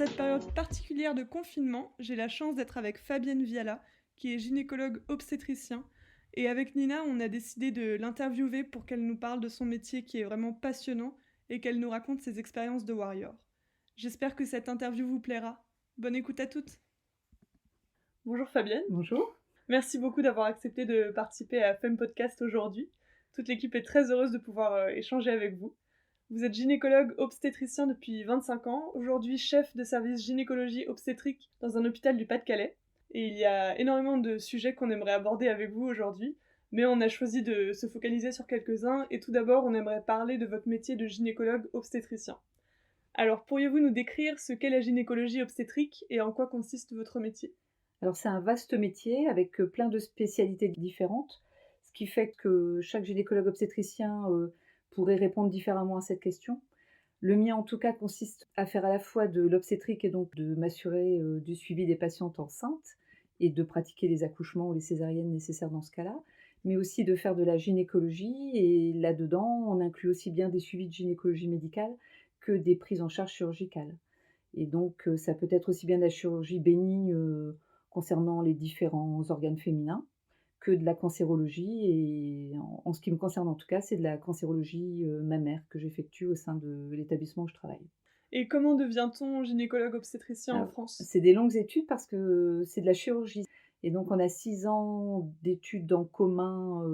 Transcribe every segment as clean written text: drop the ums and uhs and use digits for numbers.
cette période particulière de confinement, j'ai la chance d'être avec Fabienne Viala, qui est gynécologue obstétricien. Et avec Nina, on a décidé de l'interviewer pour qu'elle nous parle de son métier qui est vraiment passionnant et qu'elle nous raconte ses expériences de warrior. J'espère que cette interview vous plaira. Bonne écoute à toutes. Bonjour Fabienne. Bonjour. Merci beaucoup d'avoir accepté de participer à Femme Podcast aujourd'hui. Toute l'équipe est très heureuse de pouvoir échanger avec vous. Vous êtes gynécologue obstétricien depuis 25 ans, aujourd'hui chef de service gynécologie obstétrique dans un hôpital du Pas-de-Calais. Et il y a énormément de sujets qu'on aimerait aborder avec vous aujourd'hui, mais on a choisi de se focaliser sur quelques-uns, et tout d'abord on aimerait parler de votre métier de gynécologue obstétricien. Alors pourriez-vous nous décrire ce qu'est la gynécologie obstétrique et en quoi consiste votre métier ? Alors c'est un vaste métier avec plein de spécialités différentes, ce qui fait que chaque gynécologue obstétricien pourrait répondre différemment à cette question. Le mien en tout cas consiste à faire à la fois de l'obstétrique et donc de m'assurer du suivi des patientes enceintes et de pratiquer les accouchements ou les césariennes nécessaires dans ce cas-là, mais aussi de faire de la gynécologie, et là-dedans on inclut aussi bien des suivis de gynécologie médicale que des prises en charge chirurgicales. Et donc ça peut être aussi bien de la chirurgie bénigne concernant les différents organes féminins, que de la cancérologie, et en ce qui me concerne en tout cas, c'est de la cancérologie mammaire que j'effectue au sein de l'établissement où je travaille. Et comment devient-on gynécologue obstétricien en Alors, France ? c'est des longues études parce que c'est de la chirurgie. Et donc on a 6 ans d'études en commun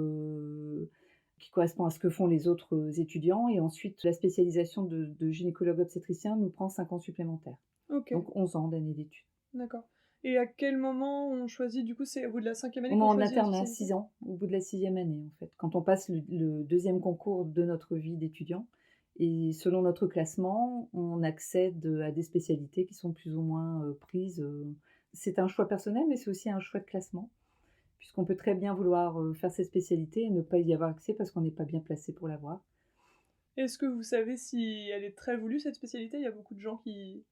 qui correspond à ce que font les autres étudiants. Et ensuite, la spécialisation de gynécologue obstétricien nous prend 5 ans supplémentaires. Ok, Donc 11 ans d'années d'études. d'accord. Et à quel moment on choisit, du coup, c'est au bout de la 5e année On est qu'on en choisit la internat spécialité ? 6 ans, au bout de la 6e année en fait, quand on passe le 2e concours de notre vie d'étudiant. Et selon notre classement, on accède à des spécialités qui sont plus ou moins prises. C'est un choix personnel, mais c'est aussi un choix de classement, puisqu'on peut très bien vouloir faire cette spécialité et ne pas y avoir accès parce qu'on n'est pas bien placé pour l'avoir. Est-ce que vous savez si elle est très voulue, cette spécialité ? Il y a beaucoup de gens qui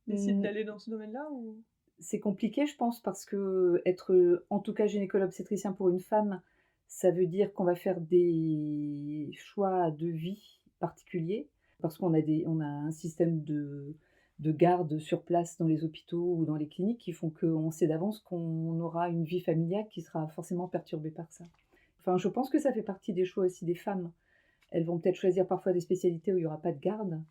décident Mmh, d'aller dans ce domaine-là ou... c'est compliqué, je pense, parce que être, en tout cas gynécologue obstétricien pour une femme, ça veut dire qu'on va faire des choix de vie particuliers, parce on a un système de garde sur place dans les hôpitaux ou dans les cliniques qui font qu'on sait d'avance qu'on aura une vie familiale qui sera forcément perturbée par ça. Enfin, je pense que ça fait partie des choix aussi des femmes. Elles vont peut-être choisir parfois des spécialités où il y aura pas de garde,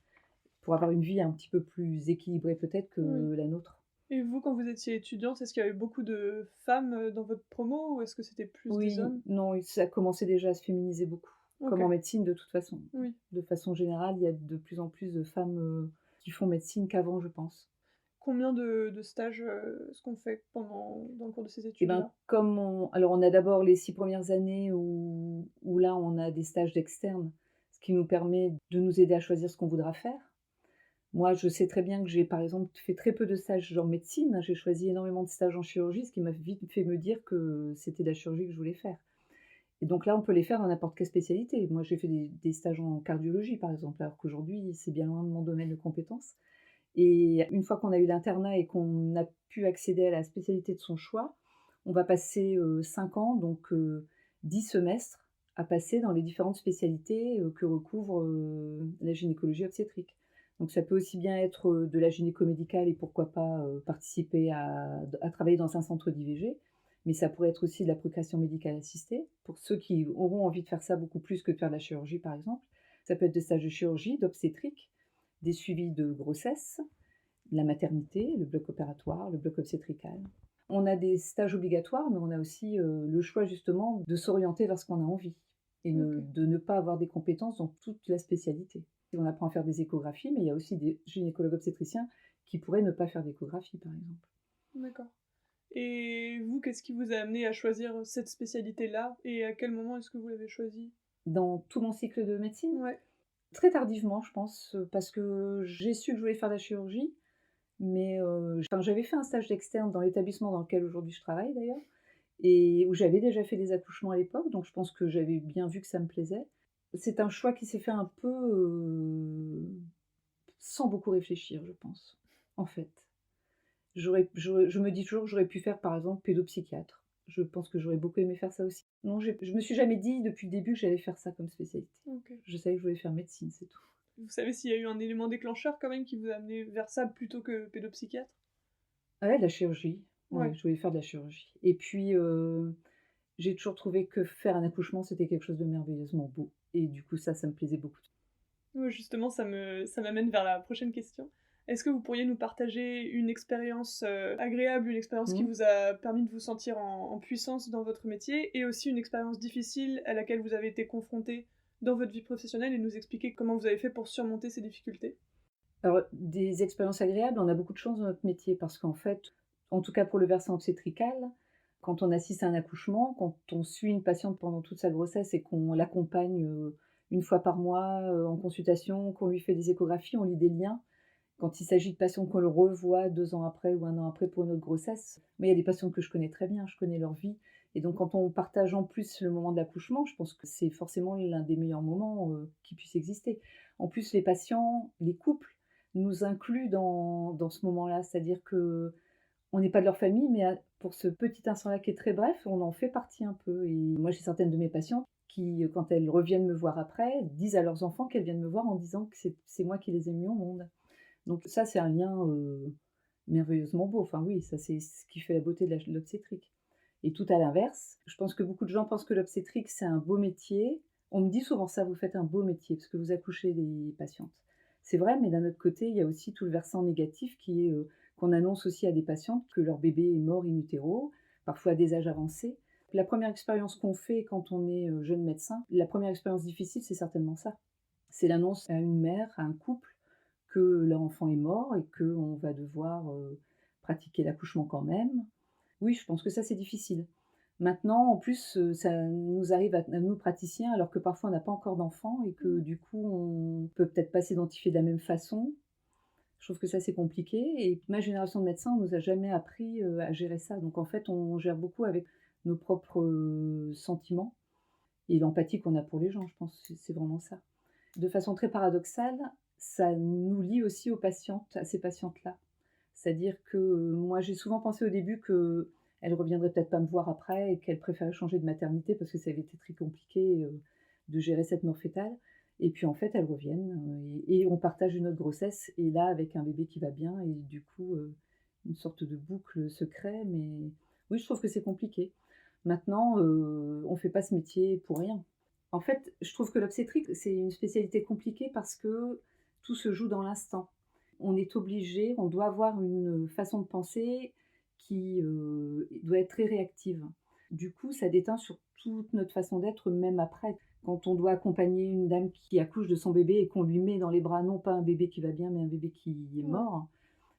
pour avoir une vie un petit peu plus équilibrée peut-être que Oui. la nôtre. Et vous, quand vous étiez étudiante, est-ce qu'il y avait beaucoup de femmes dans votre promo ou est-ce que c'était plus des Oui, hommes ? non, ça commençait déjà à se féminiser beaucoup, comme Ok, en médecine de toute façon. oui. De façon générale, il y a de plus en plus de femmes qui font médecine qu'avant, je pense. Combien de stages est-ce qu'on fait dans le cours de ces Et ben, études-là ? alors on a d'abord les 6 premières années où là, on a des stages d'externe, ce qui nous permet de nous aider à choisir ce qu'on voudra faire. Moi, je sais très bien que j'ai, par exemple, fait très peu de stages en médecine. J'ai choisi énormément de stages en chirurgie, ce qui m'a vite fait me dire que c'était de la chirurgie que je voulais faire. Et donc là, on peut les faire dans n'importe quelle spécialité. Moi, j'ai fait des stages en cardiologie, par exemple, alors qu'aujourd'hui, c'est bien loin de mon domaine de compétences. Et une fois qu'on a eu l'internat et qu'on a pu accéder à la spécialité de son choix, on va passer 5 ans, donc 10 semestres, à passer dans les différentes spécialités que recouvre la gynécologie obstétrique. Donc ça peut aussi bien être de la gynécomédicale et pourquoi pas participer à travailler dans un centre d'IVG, mais ça pourrait être aussi de la procréation médicale assistée, pour ceux qui auront envie de faire ça beaucoup plus que de faire de la chirurgie par exemple. Ça peut être des stages de chirurgie, d'obstétrique, des suivis de grossesse, la maternité, le bloc opératoire, le bloc obstétrical. On a des stages obligatoires, mais on a aussi le choix justement de s'orienter vers ce qu'on a envie et Ok. de ne pas avoir des compétences dans toute la spécialité. On apprend à faire des échographies, mais il y a aussi des gynécologues obstétriciens qui pourraient ne pas faire d'échographie, par exemple. D'accord. Et vous, qu'est-ce qui vous a amené à choisir cette spécialité-là et à quel moment est-ce que vous l'avez choisie ? Dans tout mon cycle de médecine, Ouais. très tardivement, je pense, parce que j'ai su que je voulais faire de la chirurgie, mais j'avais fait un stage d'externe dans l'établissement dans lequel aujourd'hui je travaille d'ailleurs, et où j'avais déjà fait des accouchements à l'époque, donc je pense que j'avais bien vu que ça me plaisait. C'est un choix qui s'est fait un peu sans beaucoup réfléchir, je pense, en fait. Je me dis toujours que j'aurais pu faire, par exemple, pédopsychiatre. Je pense que j'aurais beaucoup aimé faire ça aussi. Non, je me suis jamais dit depuis le début que j'allais faire ça comme spécialité. Ok. Je savais que je voulais faire médecine, c'est tout. Vous savez s'il y a eu un élément déclencheur quand même qui vous a amené vers ça plutôt que pédopsychiatre? Ouais, de la chirurgie. Ouais, Ouais. je voulais faire de la chirurgie et puis, j'ai toujours trouvé que faire un accouchement, c'était quelque chose de merveilleusement beau et du coup ça me plaisait beaucoup. Ouais, justement, ça m'amène vers la prochaine question. Est-ce que vous pourriez nous partager une expérience, agréable, une expérience qui Mmh. vous a permis de vous sentir en puissance dans votre métier et aussi une expérience difficile à laquelle vous avez été confronté dans votre vie professionnelle et nous expliquer comment vous avez fait pour surmonter ces difficultés? Alors des expériences agréables, on a beaucoup de chance dans notre métier parce qu'en fait, en tout cas pour le versant obstétrical, quand on assiste à un accouchement, quand on suit une patiente pendant toute sa grossesse et qu'on l'accompagne, 1 fois par mois, en consultation, qu'on lui fait des échographies, on lit des liens. Quand il s'agit de patients qu'on le revoit 2 ans après ou 1 an après pour une autre grossesse, mais il y a des patients que je connais très bien, je connais leur vie et donc quand on partage en plus le moment de l'accouchement, je pense que c'est forcément l'un des meilleurs moments, qui puisse exister. En plus, les patients, les couples nous incluent dans ce moment-là, c'est-à-dire qu'on n'est pas de leur famille, mais pour ce petit instant-là qui est très bref, on en fait partie un peu et moi, j'ai certaines de mes patientes qui, quand elles reviennent me voir après, disent à leurs enfants qu'elles viennent me voir en disant que c'est moi qui les ai mis au monde. Donc ça, c'est un lien, merveilleusement beau. Enfin oui, ça c'est ce qui fait la beauté de l'obstétrique. Et tout à l'inverse, je pense que beaucoup de gens pensent que l'obstétrique, c'est un beau métier. On me dit souvent ça: «Vous faites un beau métier parce que vous accouchez les patientes». C'est vrai, mais d'un autre côté, il y a aussi tout le versant négatif qui est, qu'on annonce aussi à des patientes que leur bébé est mort in utero, parfois à des âges avancés. La première expérience qu'on fait quand on est, jeune médecin, la première expérience difficile, c'est certainement ça. C'est l'annonce à une mère, à un couple, que leur enfant est mort et qu'on va devoir, pratiquer l'accouchement quand même. Oui, je pense que ça, c'est difficile. Maintenant, en plus, ça nous arrive à nous praticiens, alors que parfois on n'a pas encore d'enfant et que Mmh. du coup, on peut peut-être pas s'identifier de la même façon. Je trouve que ça, c'est compliqué et ma génération de médecins, on nous a jamais appris, à gérer ça. Donc en fait, on gère beaucoup avec nos propres, sentiments et l'empathie qu'on a pour les gens, je pense, c'est vraiment ça. De façon très paradoxale, ça nous lie aussi aux patientes, à ces patientes-là. C'est-à-dire que, moi, j'ai souvent pensé au début qu'elles reviendraient peut-être pas me voir après et qu'elles préféraient changer de maternité parce que ça avait été très compliqué, de gérer cette mort fétale et puis, en fait, elles reviennent, et on partage une autre grossesse et là, avec un bébé qui va bien et du coup, une sorte de boucle se crée, mais oui, je trouve que c'est compliqué. Maintenant, on fait pas ce métier pour rien. En fait, je trouve que l'obstétrique, c'est une spécialité compliquée parce que tout se joue dans l'instant. On est obligé, on doit avoir une façon de penser qui, doit être très réactive. Du coup, ça déteint sur toute notre façon d'être, même après. Quand on doit accompagner une dame qui accouche de son bébé et qu'on lui met dans les bras, non pas un bébé qui va bien, mais un bébé qui est Ouais. mort.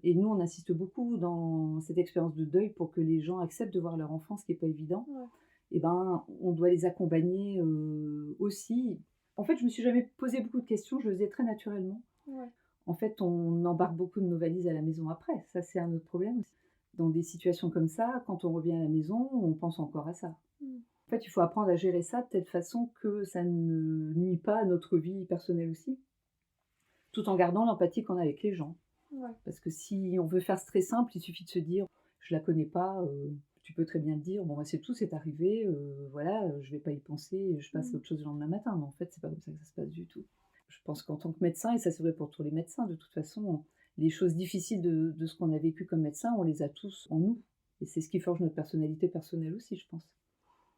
Et nous, on insiste beaucoup dans cette expérience de deuil pour que les gens acceptent de voir leur enfant, ce qui est pas évident. Ouais. Et ben, on doit les accompagner, aussi. En fait, je me suis jamais posé beaucoup de questions, je le faisais très naturellement. Ouais. En fait, on embarque beaucoup de nos valises à la maison après, ça c'est un autre problème aussi. Dans des situations comme ça, quand on revient à la maison, on pense encore à ça. Mmh. En fait, il faut apprendre à gérer ça de telle façon que ça ne nuit pas à notre vie personnelle aussi, tout en gardant l'empathie qu'on a avec les gens. Ouais. Parce que si on veut faire très simple, il suffit de se dire: «Je la connais pas», tu peux très bien te dire: «Bon, bah, c'est tout, c'est arrivé, voilà, je vais pas y penser, je passe à Mmh. autre chose le lendemain matin». Mais en fait, c'est pas comme ça que ça se passe du tout. Je pense qu'en tant que médecin, et ça c'est vrai pour tous les médecins de toute façon, les choses difficiles de ce qu'on a vécu comme médecin, on les a tous en nous et c'est ce qui forge notre personnalité personnelle aussi, je pense.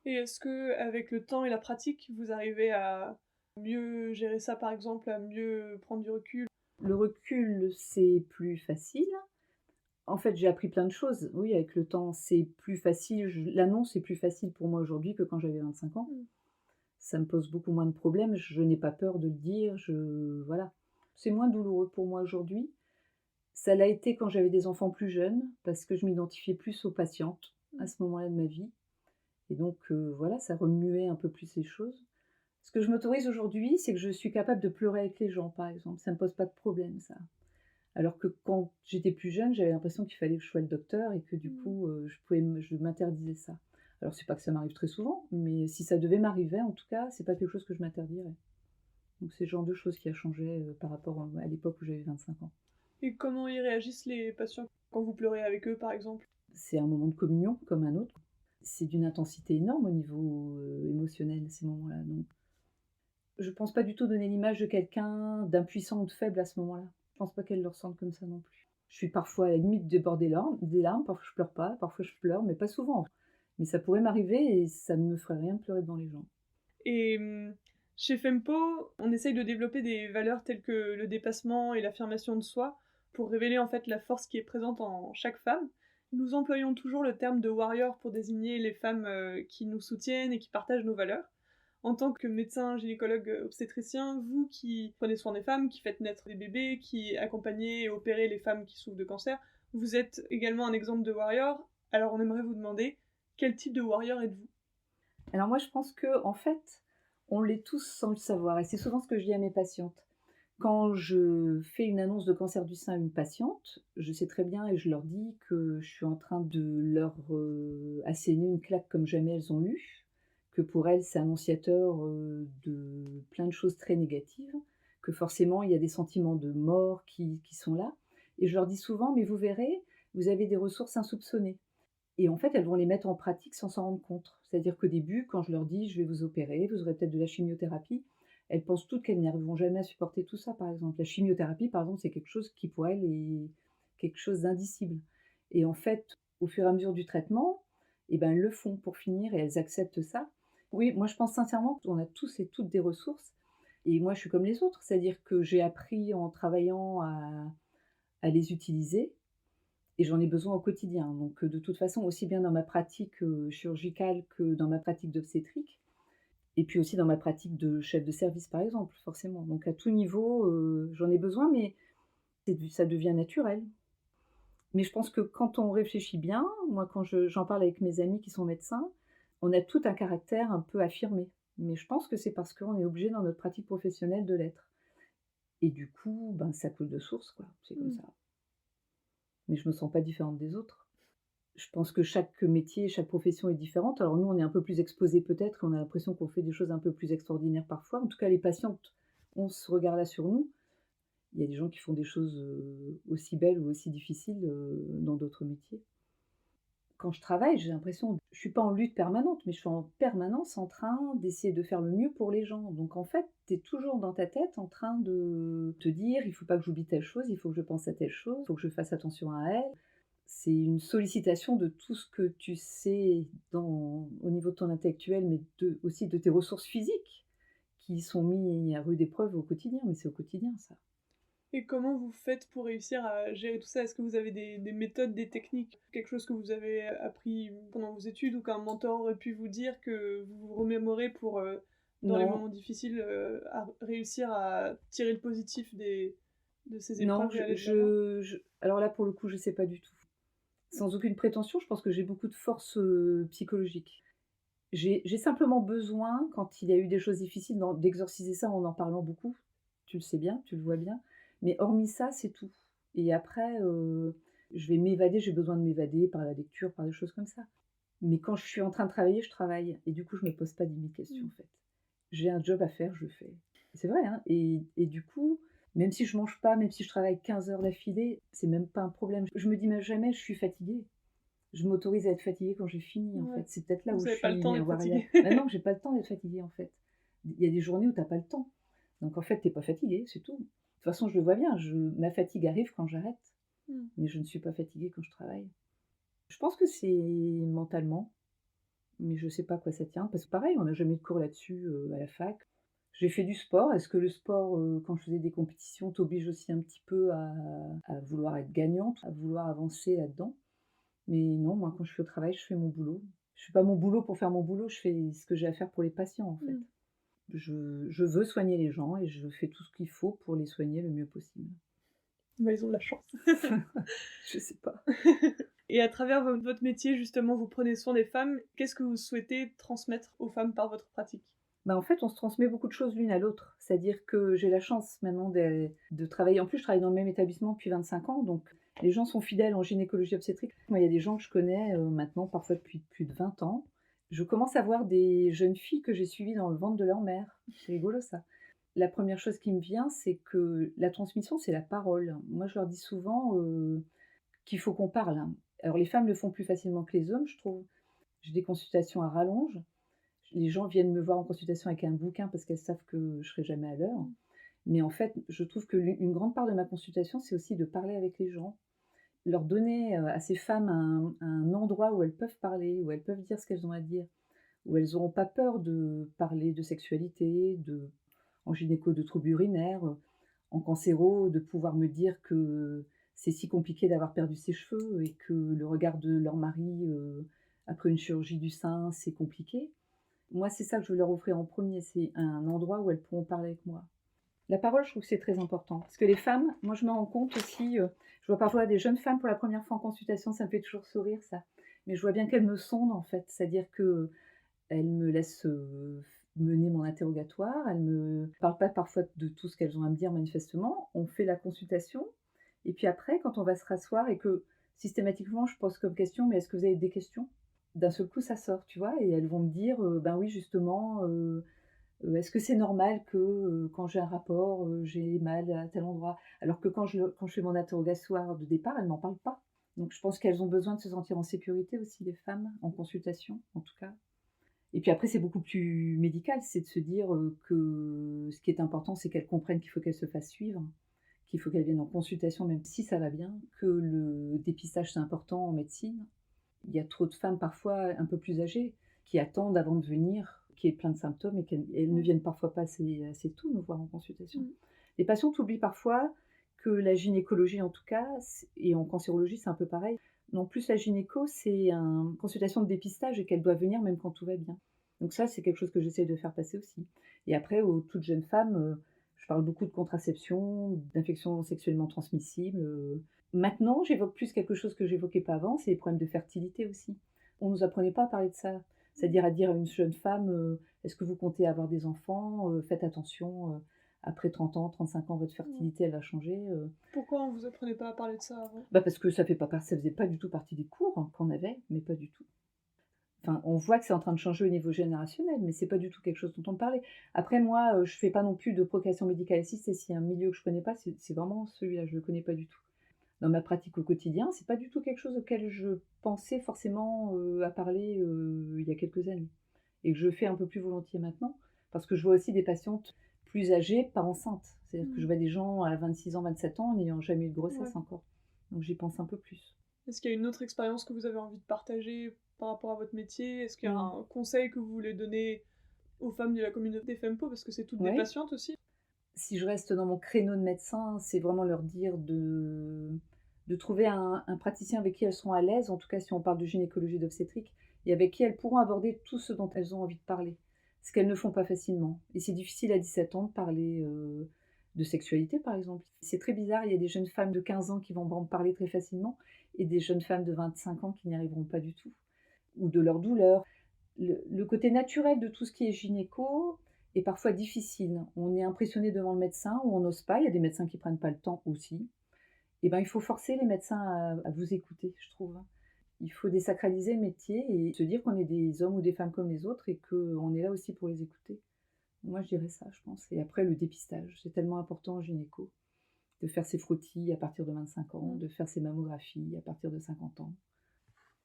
Et est-ce que avec le temps et la pratique, vous arrivez à mieux gérer ça, par exemple, à mieux prendre du recul? Le recul, c'est plus facile. En fait, j'ai appris plein de choses. Oui, avec le temps, c'est plus facile. L'annonce est plus facile pour moi aujourd'hui que quand j'avais 25 ans. Mmh. Ça me pose beaucoup moins de problèmes. Je n'ai pas peur de le dire. Voilà. C'est moins douloureux pour moi aujourd'hui. Ça l'a été quand j'avais des enfants plus jeunes, parce que je m'identifiais plus aux patientes à Mmh. ce moment-là de ma vie. Et donc, voilà, ça remuait un peu plus les choses. Ce que je m'autorise aujourd'hui, c'est que je suis capable de pleurer avec les gens, par exemple. Ça ne me pose pas de problème, ça. Alors que quand j'étais plus jeune, j'avais l'impression qu'il fallait que je sois le docteur et que du Mmh. coup, je m'interdisais ça. Alors c'est pas que ça m'arrive très souvent, mais si ça devait m'arriver, en tout cas, c'est pas quelque chose que je m'interdirais. Donc c'est le genre de choses qui a changé, par rapport, à l'époque où j'avais 25 ans. Et comment y réagissent les patients quand vous pleurez avec eux, par exemple? C'est un moment de communion comme un autre. C'est d'une intensité énorme au niveau, émotionnel, ces moments-là, donc Je pense pas du tout donner l'image de quelqu'un d'impuissant ou de faible à ce moment-là. Je pense pas qu'elle le ressente comme ça non plus. Je suis parfois à la limite de déborder des larmes, parfois je pleure pas, parfois je pleure, mais pas souvent. Mais ça pourrait m'arriver et ça ne me ferait rien de pleurer devant les gens. Et chez Fempo, on essaye de développer des valeurs telles que le dépassement et l'affirmation de soi pour révéler en fait la force qui est présente en chaque femme. Nous employons toujours le terme de warrior pour désigner les femmes qui nous soutiennent et qui partagent nos valeurs. En tant que médecin, gynécologue, obstétricien, vous qui prenez soin des femmes, qui faites naître des bébés, qui accompagnez et opérez les femmes qui souffrent de cancer, vous êtes également un exemple de warrior. Alors on aimerait vous demander, quel type de warrior êtes-vous? Alors moi, je pense que en fait, on l'est tous sans le savoir. Et c'est souvent ce que je dis à mes patientes. Quand je fais une annonce de cancer du sein à une patiente, je sais très bien et je leur dis que je suis en train de leur asséner une claque comme jamais elles ont eu, que pour elles, c'est annonciateur de plein de choses très négatives, que forcément, il y a des sentiments de mort qui sont là. Et je leur dis souvent, mais vous verrez, vous avez des ressources insoupçonnées. Et en fait, elles vont les mettre en pratique sans s'en rendre compte. C'est-à-dire qu'au début, quand je leur dis: «Je vais vous opérer, vous aurez peut-être de la chimiothérapie», elles pensent toutes qu'elles n'y arriveront jamais à supporter tout ça, par exemple. La chimiothérapie, par exemple, c'est quelque chose qui, pour elles, est quelque chose d'indicible. Et en fait, au fur et à mesure du traitement, eh ben, elles le font pour finir et elles acceptent ça. Oui, moi, je pense sincèrement qu'on a tous et toutes des ressources et moi, je suis comme les autres. C'est-à-dire que j'ai appris en travaillant à les utiliser et j'en ai besoin au quotidien. Donc, de toute façon, aussi bien dans ma pratique, chirurgicale que dans ma pratique d'obstétrique et puis aussi dans ma pratique de chef de service, par exemple, forcément. Donc à tout niveau, j'en ai besoin, mais ça devient naturel. Mais je pense que quand on réfléchit bien, moi quand j'en parle avec mes amis qui sont médecins, on a tout un caractère un peu affirmé. Mais je pense que c'est parce qu'on est obligé dans notre pratique professionnelle de l'être. Et du coup, ben, ça coule de source, quoi. C'est comme Mmh. ça. Mais je me sens pas différente des autres. Je pense que chaque métier, chaque profession est différente. Alors nous, on est un peu plus exposés peut-être, on a l'impression qu'on fait des choses un peu plus extraordinaires parfois. En tout cas, les patientes ont ce regard-là sur nous. Il y a des gens qui font des choses, aussi belles ou aussi difficiles, dans d'autres métiers. Quand je travaille, j'ai l'impression je suis pas en lutte permanente, mais je suis en permanence en train d'essayer de faire le mieux pour les gens. Donc en fait, tu es toujours dans ta tête en train de te dire: «Il faut pas que j'oublie telle chose, il faut que je pense à telle chose, il faut que je fasse attention à elle». C'est une sollicitation de tout ce que tu sais au niveau de ton intellectuel, mais aussi de tes ressources physiques qui sont mis à rude épreuve au quotidien, mais c'est au quotidien ça. Et comment vous faites pour réussir à gérer tout ça? Est-ce que vous avez des méthodes, des techniques? Quelque chose que vous avez appris pendant vos études ou qu'un mentor aurait pu vous dire, que vous vous remémorez pour, dans les Non, moments difficiles, à réussir à tirer le positif de ces non, épreuves et aller de l'avant? alors là pour le coup, je sais pas du tout. Sans aucune prétention, je pense que j'ai beaucoup de force, psychologique. J'ai simplement besoin, quand il y a eu des choses difficiles, d'exorciser ça en parlant beaucoup. Tu le sais bien, tu le vois bien. Mais hormis ça, c'est tout. Et après, je vais m'évader, j'ai besoin de m'évader par la lecture, par des choses comme ça. Mais quand je suis en train de travailler, je travaille et du coup, je me pose pas 10 000 questions, Mmh. en fait. J'ai un job à faire, je le fais. C'est vrai, hein, et du coup, même si je mange pas, même si je travaille 15 heures d'affilée, c'est même pas un problème. Je me dis même jamais: «Je suis fatiguée». Je m'autorise à être fatiguée quand j'ai fini, en Ouais. fait. C'est peut-être là où Vous je avez pas le temps suis d'être warrior. fatigué. Bah non, j'ai pas le temps d'être fatiguée, en fait. Il y a des journées où tu as pas le temps. Donc en fait, tu es pas fatiguée, c'est tout. De toute façon, je le vois bien, ma fatigue arrive quand j'arrête, Mmh. mais je ne suis pas fatiguée quand je travaille. Je pense que c'est mentalement, mais je sais pas à quoi ça tient, parce que pareil, on n'a jamais eu de cours là-dessus, à la fac. J'ai fait du sport. Est-ce que le sport, quand je faisais des compétitions, t'oblige aussi un petit peu à vouloir être gagnante, à vouloir avancer là-dedans? Mais non, moi, quand je suis au travail, je fais mon boulot. Je fais pas mon boulot pour faire mon boulot, je fais ce que j'ai à faire pour les patients, en fait. Mmh. Je veux soigner les gens et je fais tout ce qu'il faut pour les soigner le mieux possible. Bah, ils ont de la chance. Je sais pas. Et à travers votre métier, justement, vous prenez soin des femmes. Qu'est-ce que vous souhaitez transmettre aux femmes par votre pratique? Bah, en fait, on se transmet beaucoup de choses l'une à l'autre. C'est-à-dire que j'ai la chance maintenant de travailler. En plus, je travaille dans le même établissement depuis 25 ans, donc les gens sont fidèles en gynécologie obstétrique. Moi, il y a des gens que je connais maintenant, parfois depuis plus de 20 ans. Je commence à voir des jeunes filles que j'ai suivies dans le ventre de leur mère. C'est rigolo ça. La première chose qui me vient, c'est que la transmission, c'est la parole. Moi, je leur dis souvent qu'il faut qu'on parle, hein. Alors, les femmes le font plus facilement que les hommes, je trouve. J'ai des consultations à rallonge. Les gens viennent me voir en consultation avec un bouquin parce qu'elles savent que je serai jamais à l'heure. Mais en fait, je trouve que une grande part de ma consultation, c'est aussi de parler avec les gens, leur donner, à ces femmes un endroit où elles peuvent parler, où elles peuvent dire ce qu'elles ont à dire, où elles n'auront pas peur de parler de sexualité, en gynéco de troubles urinaires, en cancéro, de pouvoir me dire que c'est si compliqué d'avoir perdu ses cheveux et que le regard de leur mari, après une chirurgie du sein, c'est compliqué. Moi, c'est ça que je veux leur offrir en premier, c'est un endroit où elles pourront parler avec moi. La parole, je trouve que c'est très important. Parce que les femmes, moi je me rends compte aussi, je vois parfois des jeunes femmes pour la première fois en consultation, ça me fait toujours sourire ça. Mais je vois bien qu'elles me sondent en fait, c'est-à-dire qu'elles me laissent mener mon interrogatoire, elles me parlent pas parfois de tout ce qu'elles ont à me dire manifestement, on fait la consultation, et puis après, quand on va se rasseoir et que systématiquement je pose comme question, mais est-ce que vous avez des questions? D'un seul coup ça sort, tu vois, et elles vont me dire, ben oui justement, est-ce que c'est normal que, quand j'ai un rapport, j'ai mal à tel endroit? Alors que quand je fais mon interrogatoire de départ, elles m'en parlent pas. Donc je pense qu'elles ont besoin de se sentir en sécurité aussi, les femmes, en consultation, en tout cas. Et puis après, c'est beaucoup plus médical, c'est de se dire, que ce qui est important, c'est qu'elles comprennent qu'il faut qu'elles se fassent suivre, qu'il faut qu'elles viennent en consultation même si ça va bien, que le dépistage, c'est important en médecine. Il y a trop de femmes parfois un peu plus âgées qui attendent avant de venir, qui aient plein de symptômes et qu'elles ne viennent parfois pas assez tôt nous voir en consultation. Les patientes oublient parfois que la gynécologie en tout cas, et en cancérologie c'est un peu pareil, non plus la gynéco c'est une consultation de dépistage et qu'elle doit venir même quand tout va bien. Donc ça c'est quelque chose que j'essaie de faire passer aussi. Et après aux toutes jeunes femmes, je parle beaucoup de contraception, d'infections sexuellement transmissibles. Maintenant, j'évoque plus quelque chose que j'évoquais pas avant, c'est les problèmes de fertilité aussi. On nous apprenait pas à parler de ça. C'est-à-dire à dire à une jeune femme, est-ce que vous comptez avoir des enfants? Faites attention, après 30 ans, 35 ans, votre fertilité, elle va changer. Pourquoi on vous apprenait pas à parler de ça avant? Bah parce que ça faisait pas du tout partie des cours qu'on avait, mais pas du tout. Enfin, on voit que c'est en train de changer au niveau générationnel, mais c'est pas du tout quelque chose dont on parlait. Après, moi, je fais pas non plus de procréation médicale assistée. S'il y a un milieu que je connais pas, c'est vraiment celui-là, je le connais pas du tout. Dans ma pratique au quotidien, c'est pas du tout quelque chose auquel je pensais forcément, à parler, il y a quelques années et que je fais un peu plus volontiers maintenant parce que je vois aussi des patientes plus âgées, pas enceintes. C'est-à-dire que je vois des gens à 26 ans, 27 ans n'ayant jamais eu de grossesse encore. Donc j'y pense un peu plus. Est-ce qu'il y a une autre expérience que vous avez envie de partager par rapport à votre métier? Est-ce qu'il y a un conseil que vous voulez donner aux femmes de la communauté FEMPO, parce que c'est toutes des patientes aussi? Si je reste dans mon créneau de médecin, c'est vraiment leur dire de trouver un praticien avec qui elles seront à l'aise, en tout cas si on parle de gynécologie d'obstétrique, et avec qui elles pourront aborder tout ce dont elles ont envie de parler, ce qu'elles ne font pas facilement. Et c'est difficile à 17 ans de parler de sexualité, par exemple. C'est très bizarre, il y a des jeunes femmes de 15 ans qui vont en parler très facilement, et des jeunes femmes de 25 ans qui n'y arriveront pas du tout, ou de leur douleur. Le côté naturel de tout ce qui est gynéco est parfois difficile. On est impressionné devant le médecin ou on n'ose pas. Il y a des médecins qui prennent pas le temps aussi. Et ben, il faut forcer les médecins à vous écouter, je trouve. Il faut désacraliser le métier et se dire qu'on est des hommes ou des femmes comme les autres et qu'on est là aussi pour les écouter. Moi, je dirais ça, je pense. Et après, le dépistage, c'est tellement important en gynéco. De faire ses frottis à partir de 25 ans, de faire ses mammographies à partir de 50 ans.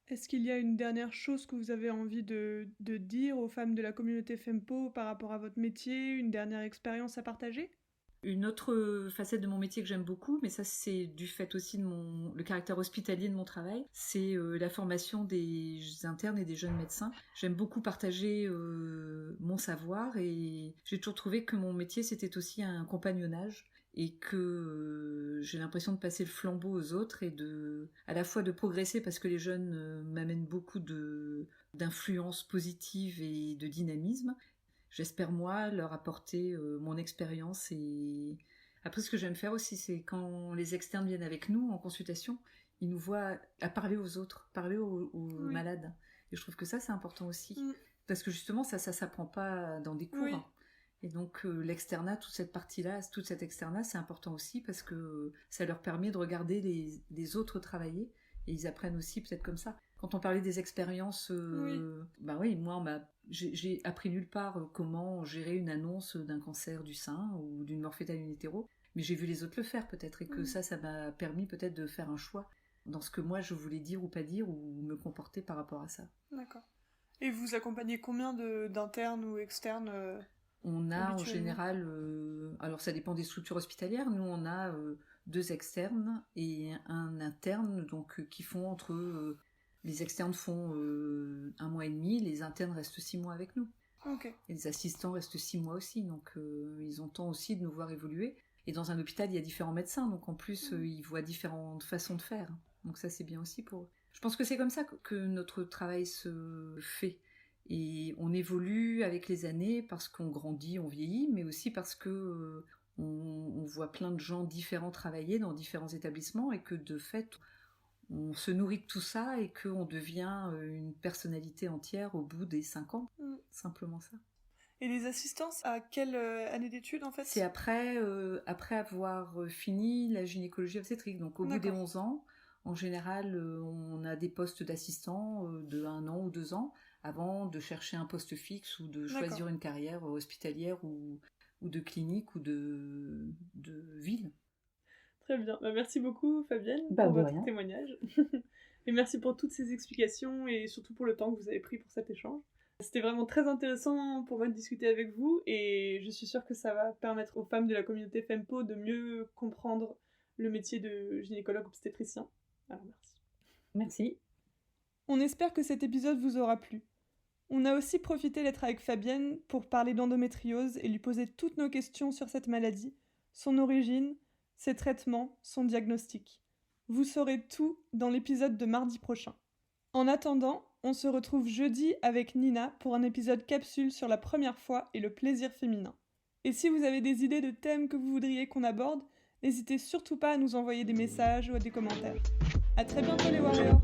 Est-ce qu'il y a une dernière chose que vous avez envie de dire aux femmes de la communauté FEMPO par rapport à votre métier, une dernière expérience à partager? Une autre facette de mon métier que j'aime beaucoup, mais ça c'est du fait aussi de le caractère hospitalier de mon travail, c'est la formation des internes et des jeunes médecins. J'aime beaucoup partager mon savoir et j'ai toujours trouvé que mon métier c'était aussi un compagnonnage et que j'ai l'impression de passer le flambeau aux autres et à la fois de progresser parce que les jeunes m'amènent beaucoup d'influence positive et de dynamisme. J'espère, moi, leur apporter mon expérience. Et après, ce que j'aime faire aussi, c'est quand les externes viennent avec nous en consultation, ils nous voient à parler aux autres, parler aux malades. Et je trouve que ça, c'est important aussi. Parce que justement, ça s'apprend pas dans des cours. Et donc, l'externat, toute cette partie-là, toute cette externat, c'est important aussi parce que ça leur permet de regarder les autres travailler. Et ils apprennent aussi peut-être comme ça. Quand on parlait des expériences, moi, j'ai appris nulle part comment gérer une annonce d'un cancer du sein ou d'une morphétale in utero, mais j'ai vu les autres le faire peut-être, et que ça m'a permis peut-être de faire un choix dans ce que moi je voulais dire ou pas dire, ou me comporter par rapport à ça. D'accord. Et vous accompagnez combien d'internes ou externes On a en habituellement général, alors ça dépend des structures hospitalières, nous on a 2 externes et un interne, donc qui font les externes font 1 mois et demi, les internes restent 6 mois avec nous. Ok. Et les assistants restent 6 mois aussi, donc ils ont temps aussi de nous voir évoluer. Et dans un hôpital, il y a différents médecins, donc en plus, ils voient différentes façons de faire. Donc ça, c'est bien aussi pour eux. Je pense que c'est comme ça que notre travail se fait. Et on évolue avec les années parce qu'on grandit, on vieillit, mais aussi parce que on voit plein de gens différents travailler dans différents établissements et que de fait, on se nourrit de tout ça et qu'on devient une personnalité entière au bout des 5 ans. Simplement ça. Et les assistances, à quelle année d'études en fait? C'est après avoir fini la gynécologie obstétrique. Donc au bout des 11 ans, en général, on a des postes d'assistants de 1 an ou 2 ans avant de chercher un poste fixe ou de choisir une carrière hospitalière ou de clinique ou de ville. Très bien. Merci beaucoup Fabienne pour votre témoignage. Et merci pour toutes ces explications et surtout pour le temps que vous avez pris pour cet échange. C'était vraiment très intéressant pour moi de discuter avec vous et je suis sûre que ça va permettre aux femmes de la communauté FEMPO de mieux comprendre le métier de gynécologue obstétricien. Alors merci. Merci. On espère que cet épisode vous aura plu. On a aussi profité d'être avec Fabienne pour parler d'endométriose et lui poser toutes nos questions sur cette maladie, son origine, ses traitements, son diagnostic. Vous saurez tout dans l'épisode de mardi prochain. En attendant, on se retrouve jeudi avec Nina pour un épisode capsule sur la première fois et le plaisir féminin. Et si vous avez des idées de thèmes que vous voudriez qu'on aborde, n'hésitez surtout pas à nous envoyer des messages ou des commentaires. À très bientôt les Warriors!